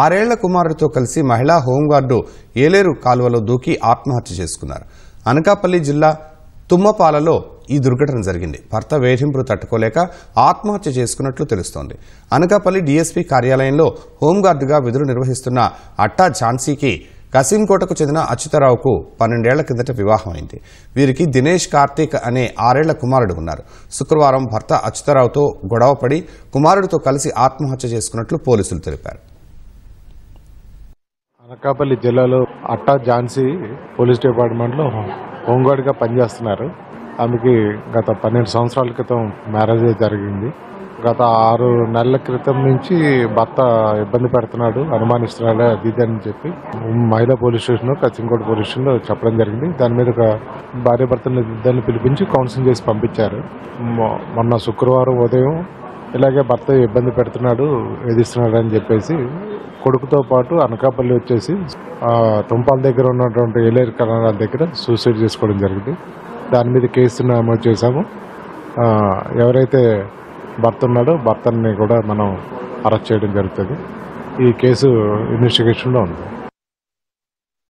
6 ఏళ్ల కుమారుడితో కలిసి మహిళా హోంగార్డు ఏలేరు కాలువలో దూకి ఆత్మహత్య చేసుకున్నారు. అనకాపల్లి జిల్లా తుమ్మపాలలో ఈ దుర్ఘటన జరిగింది. భర్త వేధింపులు తట్టుకోలేక ఆత్మహత్య చేసుకున్నట్లు తెలుస్తోంది. అనకాపల్లి డీఎస్పీ కార్యాలయంలో హోంగార్డుగా విధులు నిర్వహిస్తున్న అట్టా ఝాన్సీకి కసింకోటకు చెందిన అచ్యుతరావుకు 12 ఏళ్ల కిందట వివాహం అయింది. వీరికి దినేష్ కార్తీక్ అనే 6 ఏళ్ల కుమారుడు ఉన్నారు. శుక్రవారం భర్త అచ్యుతరావుతో గొడవపడి కుమారుడితో కలిసి ఆత్మహత్య చేసుకున్నట్లు పోలీసులు తెలిపారు. అనకాపల్లి జిల్లాలో అట్టా ఝాన్సీ పోలీస్ డిపార్ట్మెంట్లో హోంగార్డ్గా పనిచేస్తున్నారు. ఆమెకి గత 12 సంవత్సరాల క్రితం మ్యారేజ్ జరిగింది. గత 6 నెలల క్రితం నుంచి భర్త ఇబ్బంది పెడుతున్నాడు, అనుమానిస్తున్నాడు అది అని చెప్పి మహిళా పోలీస్ స్టేషన్ కచింకోట పోలీస్ స్టేషన్లో చెప్పడం జరిగింది. దాని మీద ఒక భార్య భర్తలను ఇద్దరిని పిలిపించి కౌన్సిలింగ్ చేసి పంపించారు. మొన్న శుక్రవారం ఉదయం ఇలాగే భర్త ఇబ్బంది పెడుతున్నాడు, వేధిస్తున్నాడు అని చెప్పేసి కొడుకుతో పాటు అనకాపల్లి వచ్చేసి తుంపాల దగ్గర ఉన్నటువంటి ఏలేరు కనాల దగ్గర సూసైడ్ చేసుకోవడం జరిగింది. దాని మీద కేసు నమోదు చేశాము. ఎవరైతే భర్త ఉన్నాడో భర్తని కూడా మనం అరెస్ట్ చేయడం జరుగుతుంది. ఈ కేసు ఇన్వెస్టిగేషన్లో ఉంది.